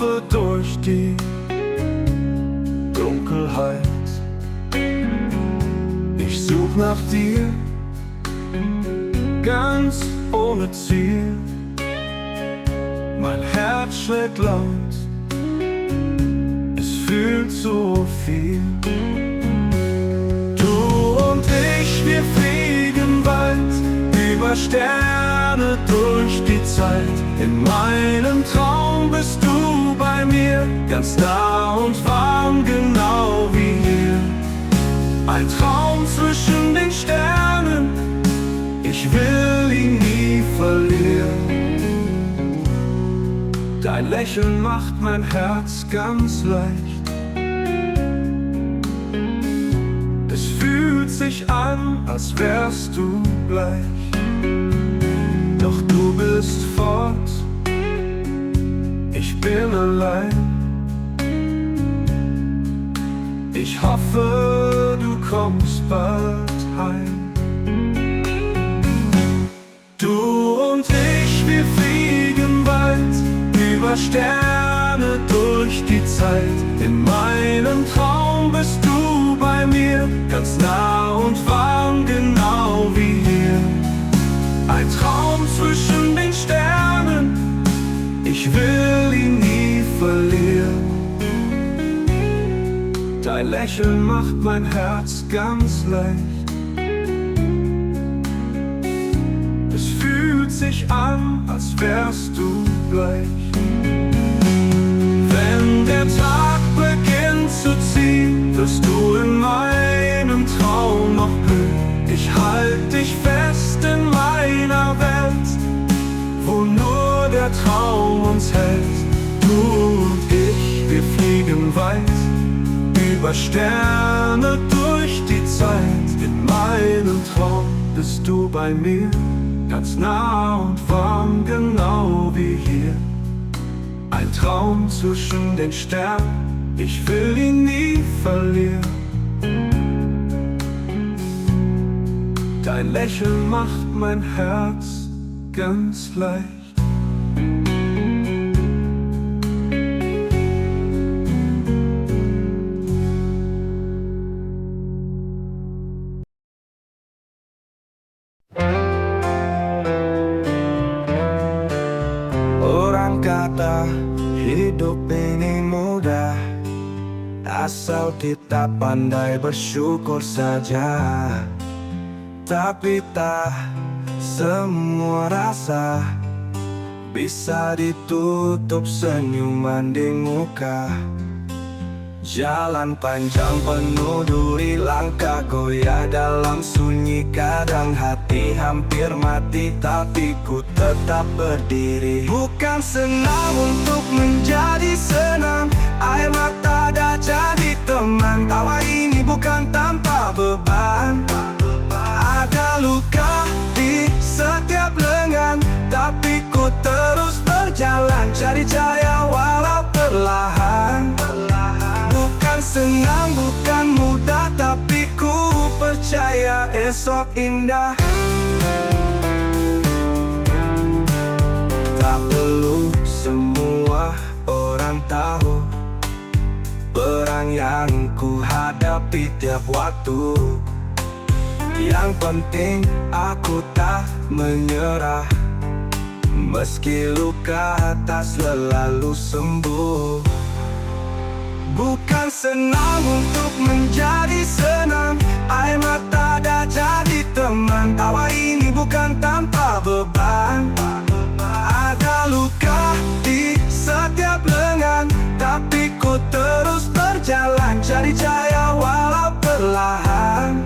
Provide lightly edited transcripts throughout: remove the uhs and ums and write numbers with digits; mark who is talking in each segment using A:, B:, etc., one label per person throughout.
A: Suche durch die Dunkelheit. Ich such nach dir, ganz ohne Ziel. Mein Herz schlägt laut, es fühlt so viel. Du und ich, wir fliegen weit über Sterne durch die Zeit. In meinem Traum bist du bei mir, ganz nah und warm, genau wie hier. Ein Traum zwischen den Sternen, ich will ihn nie verlieren. Dein Lächeln macht mein Herz ganz leicht. Es fühlt sich an, als wärst du gleich. Doch du bist fort, ich bin allein. Ich hoffe, du kommst bald heim. Du und ich, wir fliegen weit über Sterne durch die Zeit. In meinem Traum bist du bei mir, ganz nah und warm, genau wie hier. Ein Traum zwischen den Sternen, ich will ihn nie verlieren. Dein Lächeln macht mein Herz ganz leicht. Es fühlt sich an, als wärst du gleich. Wenn der Tag beginnt zu ziehen, wirst du in meinem Traum noch blühen. Ich halte dich fest in meiner Welt, wo nur der Traum uns hält. Du und ich, wir fliegen weit über Sterne durch die Zeit. In meinem Traum bist du bei mir, ganz nah und warm, genau wie hier. Ein Traum zwischen den Sternen, ich will ihn nie verlieren. Dein Lächeln macht mein Herz ganz leicht.
B: Orang kata hidup ini mudah, asal kita pandai bersyukur saja. Tapi tak semua rasa bisa ditutup senyuman di muka. Jalan panjang penuh duri, langkah goyah dalam sunyi. Kadang hati hampir mati, tapi ku tetap berdiri. Bukan senang untuk menjadi senang, air mata dah jadi teman. Tawa ini bukan tanpa beban. Ada luka di setiap lengan, tapi ku terus berjalan, cari cahaya walau perlahan. Bukan senang, bukan mudah, tapi ku percaya esok indah. Tak perlu semua orang tahu perang yang ku hadapi tiap waktu. Yang penting aku tak menyerah, meski luka tak selalu sembuh. Bukan senang untuk menjadi senang, air mata dah jadi teman. Tawa ini bukan tanpa beban. Ada luka di setiap lengan, tapi ku terus berjalan, cari cahaya walau perlahan.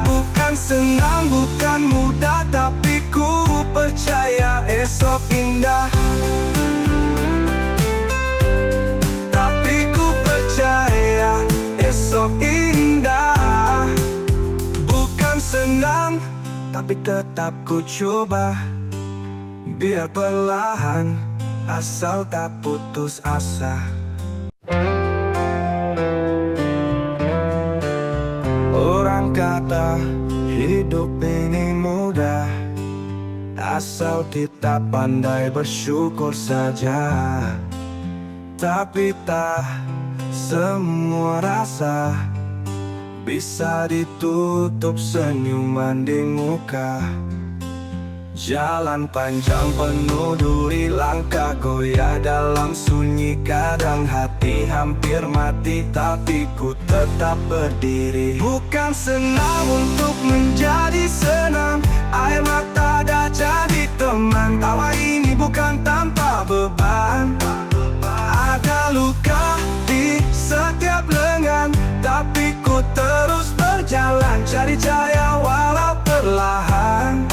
B: Bukan senang, bukan mudah, tapi ku percaya esok indah. Tapi ku percaya esok indah. Bukan senang, tapi tetap ku coba. Biar perlahan, asal tak putus asa. Orang kata hidup ini mudah, asal kita pandai bersyukur saja. Tapi tak semua rasa bisa ditutup senyuman di muka. Jalan panjang penuh duri, langkah goyah dalam sunyi. Kadang hati hampir mati, tapi ku tetap berdiri. Bukan senang untuk menjadi senang, air mata dah jadi teman. Tawa ini bukan tanpa beban, ada luka di setiap lengan. Tapi ku terus berjalan, cari cahaya walau perlahan.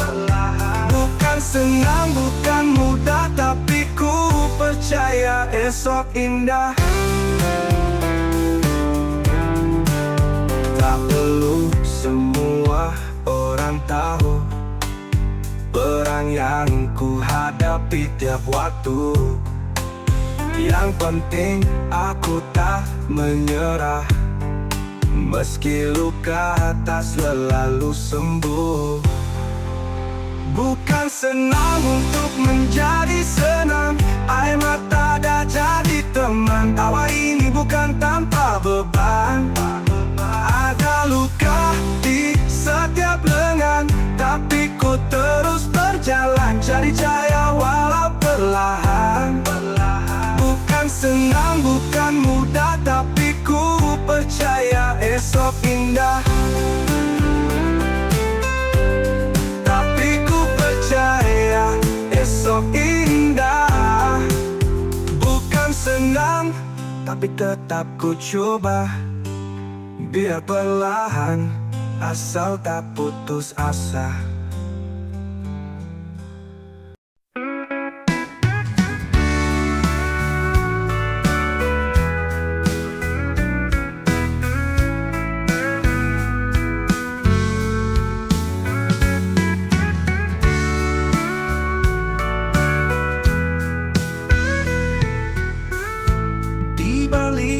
B: Bukan senang, bukan mudah, tapi ku percaya esok indah. Tak perlu semua orang tahu perang yang ku hadapi tiap waktu. Yang penting aku tak menyerah, meski luka tak selalu sembuh. Bukan senang untuk menjadi senang, air mata dah jadi teman. Tawa ini bukan tanpa beban, ada luka di setiap lengan. Tapi ku terus berjalan, cari cahaya walau perlahan. Bukan senang, bukan mudah, tapi ku percaya esok indah. Esok indah. Bukan senang, tapi tetap ku coba. Biar perlahan, asal tak putus asa.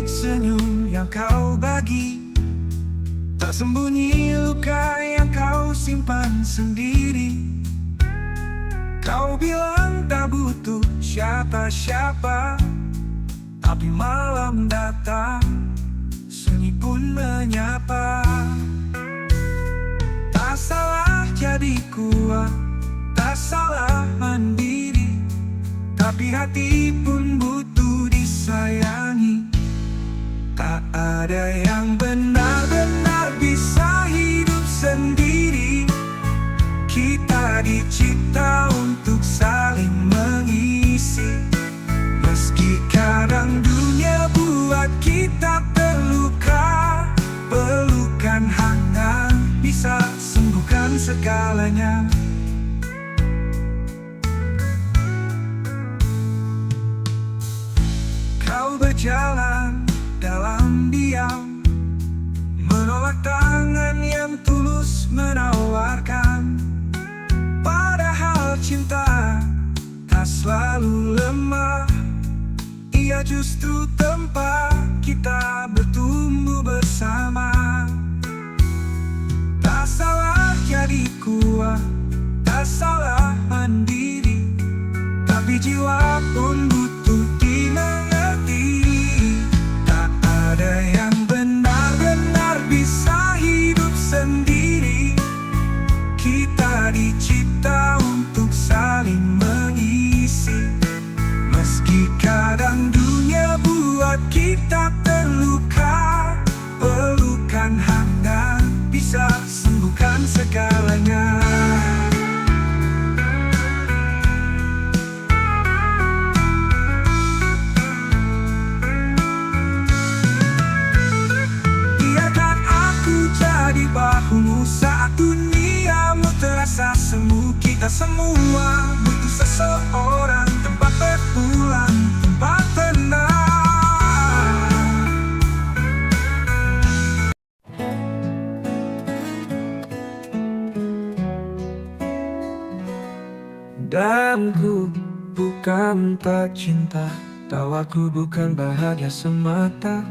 B: Senyum yang kau bagi, tak sembunyi luka yang kau simpan sendiri. Kau bilang tak butuh siapa-siapa, tapi malam datang, sunyi pun menyapa. Tak salah jadi kuat, tak salah mandiri, tapi hati pun butuh disayangi. Tak ada yang benar-benar bisa hidup sendiri. Kita dicipta untuk saling mengisi. Meski kadang dunia buat kita terluka, pelukan hangat bisa sembuhkan segalanya. Kau berjalan dalam diam, menolak tangan yang tulus menawarkan. Padahal cinta tak selalu lemah, ia justru tempat kita bertumbuh bersama. Tak salah jadi kuat, tak salah mandiri, tapi jiwa pun butuh dimengerti. Ada yang benar-benar bisa hidup sendiri. Kita dicipta untuk saling mengisi. Meski kadang dunia buat kita terluka, pelukan hangat bisa sembuhkan segalanya. Di bahumu saat duniamu terasa semu. Kita semua butuh seseorang, tempat berpulang, tempat tenang. Dan ku bukan tak cinta, tawaku bukan bahagia semata.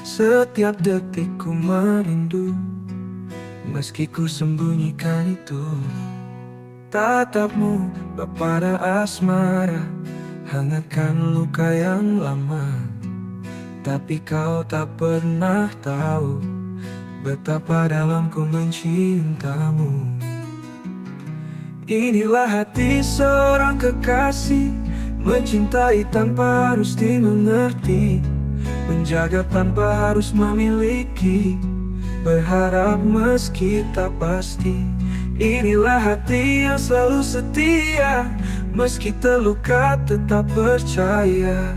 B: Setiap detikku merindu, meski ku sembunyikan itu. Tatapmu berpada asmara, hangatkan luka yang lama. Tapi kau tak pernah tahu betapa dalam ku mencintamu. Inilah hati seorang kekasih, mencintai tanpa harus dimengerti, menjaga tanpa harus memiliki, berharap meski tak pasti. Inilah hati yang selalu setia, meski terluka tetap percaya.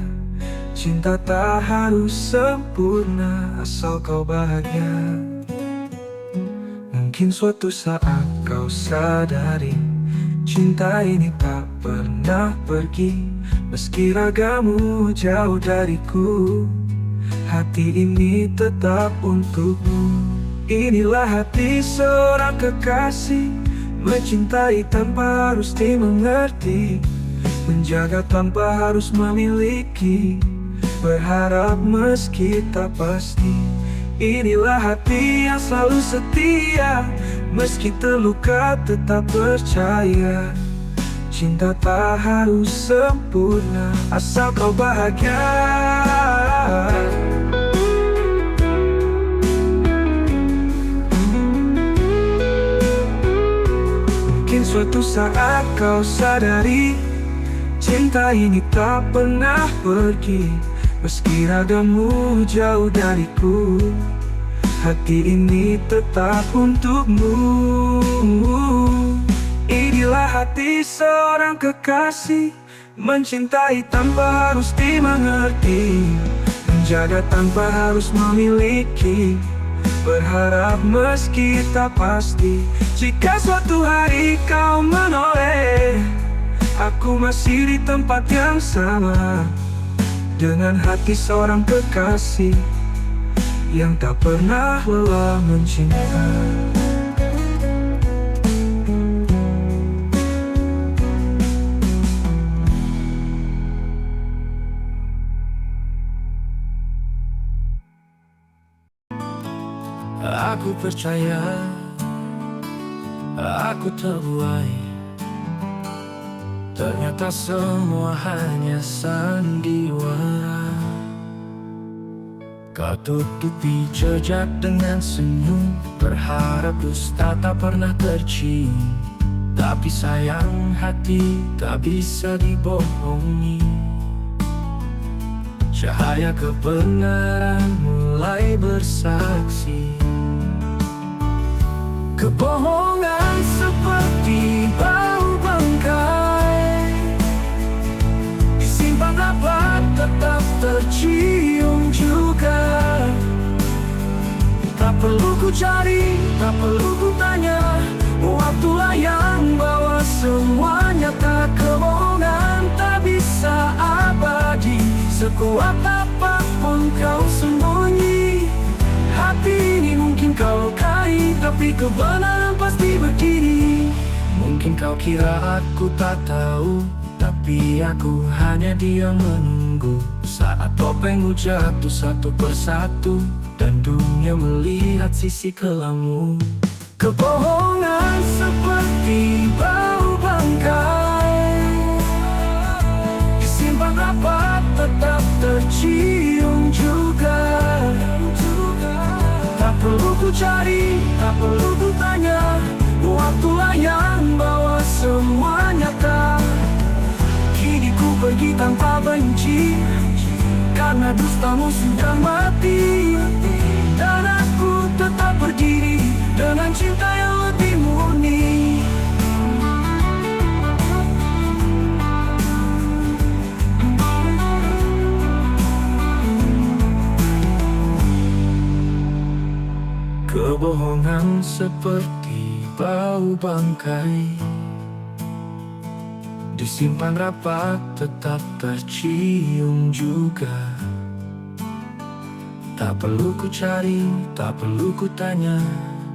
B: Cinta tak harus sempurna, asal kau bahagia. Mungkin suatu saat kau sadari, cinta ini tak pernah pergi. Meski ragamu jauh dariku, hati ini tetap untukmu. Inilah hati seorang kekasih, mencintai tanpa harus dimengerti, menjaga tanpa harus memiliki, berharap meski tak pasti. Inilah hati yang selalu setia, meski terluka tetap percaya. Cinta tak harus sempurna, asal kau bahagia. Mungkin suatu saat kau sadari, cinta ini tak pernah pergi. Meski ragamu jauh dariku, hati ini tetap untukmu. Inilah hati seorang kekasih, mencintai tanpa harus dimengerti, menjaga tanpa harus memiliki, berharap meski tak pasti. Jika suatu hari kau menoleh, aku masih di tempat yang sama, dengan hati seorang kekasih yang tak pernah lelah mencinta. Aku percaya, aku terbuai, ternyata semua hanya sandiwara. Kau tutupi jejak dengan senyum, berharap dusta tak pernah tercium. Tapi sayang, hati tak bisa dibohongi. Cahaya kebenaran mulai bersaksi. Kebohongan seperti bau bangkai, disimpan rapat tetap tercium juga. Tak perlu ku cari, tak perlu ku tanya, waktulah yang bawa semuanya. Tak kebohongan tak bisa abadi, sekuat apapun kau sembunyi. Hati ini mungkin kau lukai, tapi kebenaran pasti begini. Mungkin kau kira aku tak tahu, tapi aku hanya diam menunggu. Saat topengmu jatuh satu persatu, dan dunia melihat sisi kelammu. Kebohongan seperti bau bangkai, disimpan rapat tetap tercium juga. Tak perlu ku cari, tak perlu ku tanya, waktulah yang bawa semua nyata. Kini ku pergi tanpa benci, karena dustamu sudah mati. Dan aku tetap berdiri dengan cinta yang lebih murni. Kebohongan seperti bau bangkai, disimpan rapat tetap tercium juga. Tak perlu ku cari, tak perlu ku tanya,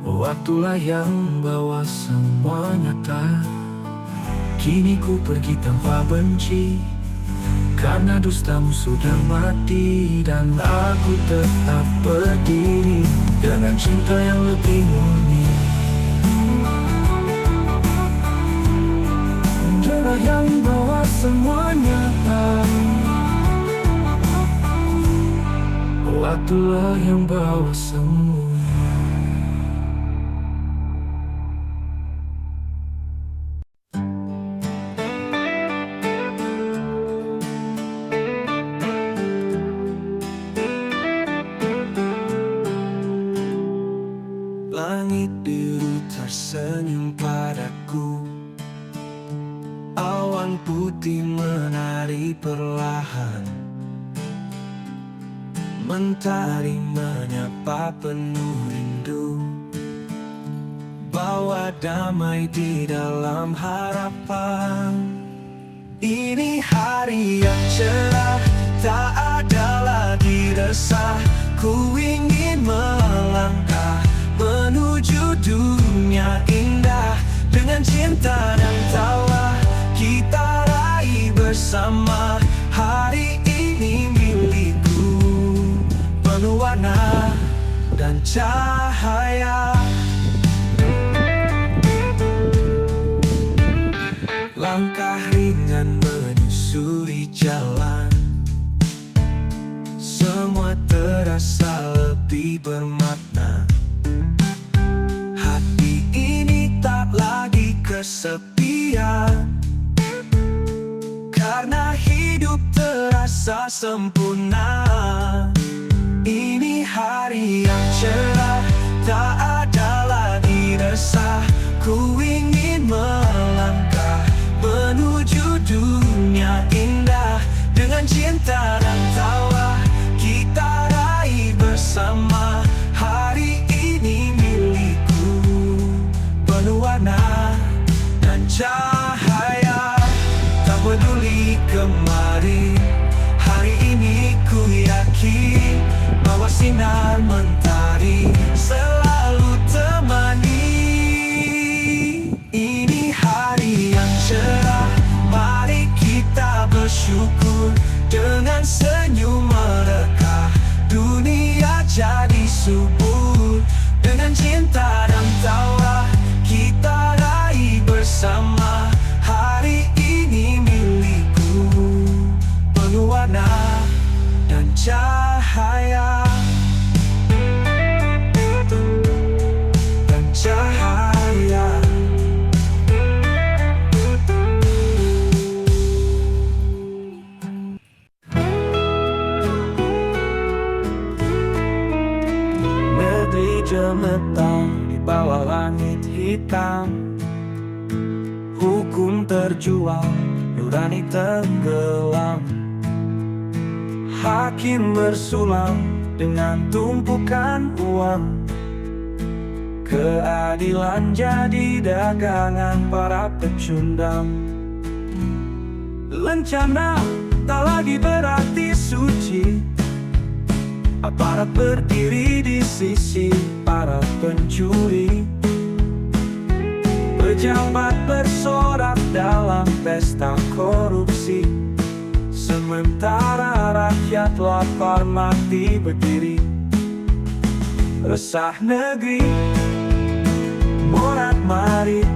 B: waktulah yang bawa semua nyata. Kini ku pergi tanpa benci, karena dustamu sudah mati. Dan aku tetap berdiri dengan cinta yang lebih murni. Darah yang bawa semuanya.
A: satulah yang bawa semua.
B: Langit biru tersenyum padaku, awan putih menari perlahan, mentari menyapa penuh rindu, bawa damai di dalam harapan. Ini hari yang cerah, tak ada lagi resah. Ku ingin melangkah menuju dunia indah. Dengan cinta dan tawa kita raih bersama. Hari ini milikku, penuh warna dan cahaya. Langkah ringan menyusuri jalan, semua terasa lebih bermakna. Hati ini tak lagi kesepian, karena hidup terasa sempurna. Ini hari yang cerah, tak ada lagi resah. Ku ingin melangkah menuju dunia indah. Dengan cinta dan tawa kita raih bersama. Hari ini milikku, penuh warna dan cahaya. Tak peduli kemarin, hari ini ku yakin bahwa sinar mentari selalu temani. Ini hari yang cerah, mari kita bersyukur. Dengan senyum mereka dunia jadi subur. Dengan cinta dan tawa kita raih bersama. Hari ini milikku, penuh warna dan cahaya. Dan cahaya. Negeri gemetar di bawah langit hitam, hukum terjual, nurani tenggelam. Hakim bersulam dengan tumpukan uang, keadilan jadi dagangan para pecundang. Lencana tak lagi berarti suci, aparat berdiri di sisi para pencuri. Pejabat bersorak dalam pesta korupsi, sementara rakyat lapar mati berdiri. Resah negeri morat-marit,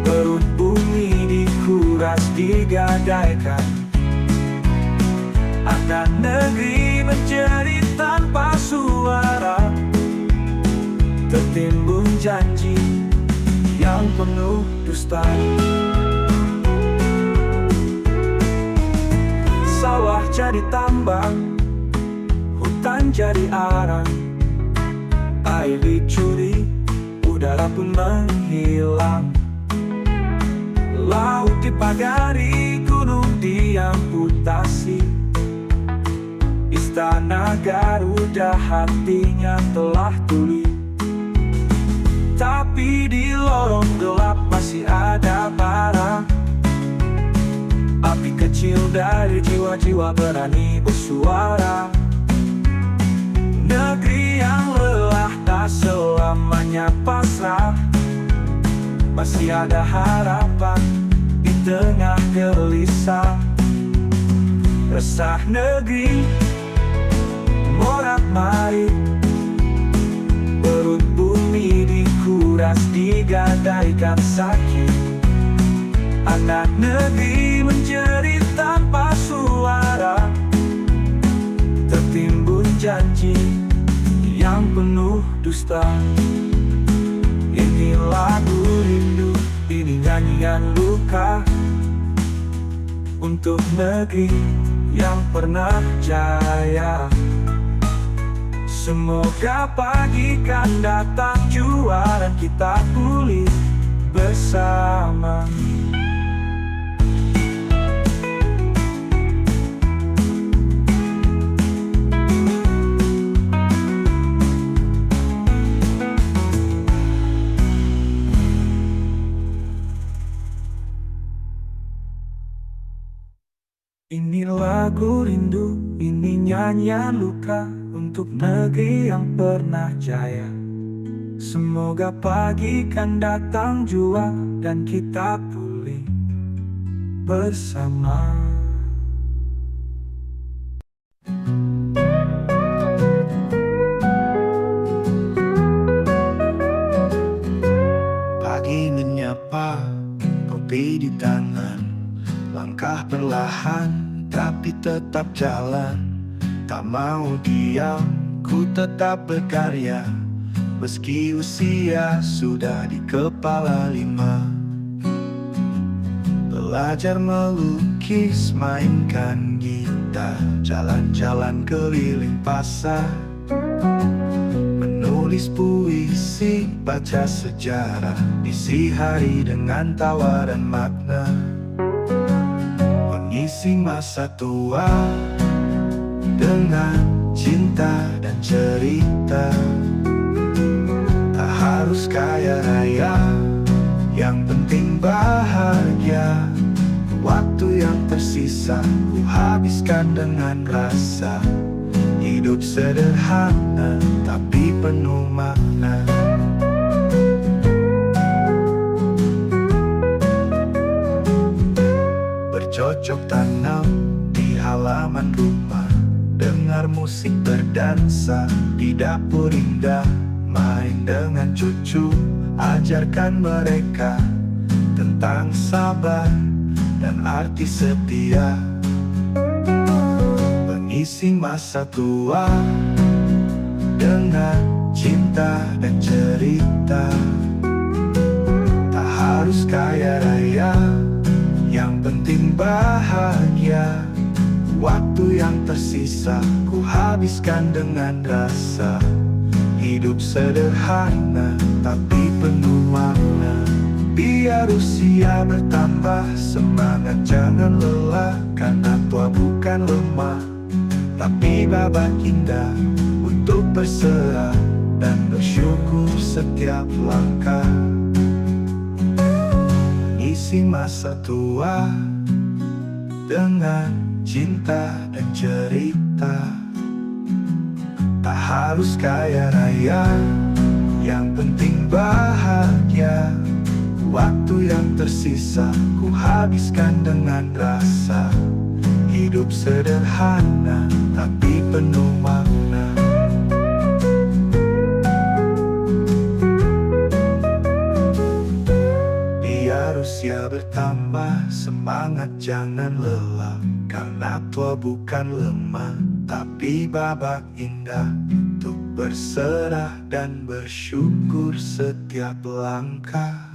B: perut bumi dikuras digadaikan. Anak negeri menjadi tanpa suara, tertimbun janji yang penuh dusta. Sawah jadi tambang, hutan jadi arang, air dicuri, udara pun menghilang. Laut dipagari, gunung diamputasi, istana Garuda hatinya telah tuli. Tapi di lorong gelap masih ada bara, api kecil dari jiwa-jiwa berani bersuara. Negeri yang lelah tak selamanya pasrah, masih ada harapan di tengah gelisah. Resah negeri morat-marit, perut bumi dikuras digadaikan sakit. Anak negeri menjerit tanpa suara, tertimbun
A: janji yang penuh dusta. Ini lagu rindu, ini nyanyian luka untuk negeri yang pernah jaya. Semoga pagi kan datang jua dan kita pulih bersama. Ini lagu rindu, ini nyanyian luka untuk negeri yang pernah jaya. Semoga pagi kan datang jua dan kita pulih bersama.
B: Pagi menyapa, kopi di tangan, langkah perlahan tapi tetap jalan. Tak mau diam, ku tetap berkarya, meski usia sudah di kepala 5. Belajar melukis, mainkan gitar, jalan-jalan keliling pasar, menulis puisi, baca sejarah, isi hari dengan tawa dan makna. Mengisi masa tua dengan cinta dan cerita. Tak harus kaya raya, yang penting bahagia. Waktu yang tersisa ku habiskan dengan rasa. Hidup sederhana tapi penuh makna. Bercocok tanam di halaman rumah, dengar musik berdansa di dapur indah. Main dengan cucu, ajarkan mereka tentang sabar dan arti setia. Mengisi masa tua dengan cinta dan cerita. Tak harus kaya raya, yang penting bahagia. Waktu yang tersisa ku habiskan dengan rasa. Hidup sederhana tapi penuh makna. Biar usia bertambah, semangat jangan lelah. Karena tua bukan lemah, tapi babak indah untuk berserah dan bersyukur setiap langkah. Isi masa tua dengan cinta dan cerita. Tak harus kaya raya, yang penting bahagia. Waktu yang tersisa ku habiskan dengan rasa. Hidup sederhana tapi penuh makna. Biar usia bertambah, semangat jangan lelah. Karena tua bukan lemah, tapi babak indah untuk berserah dan bersyukur setiap langkah.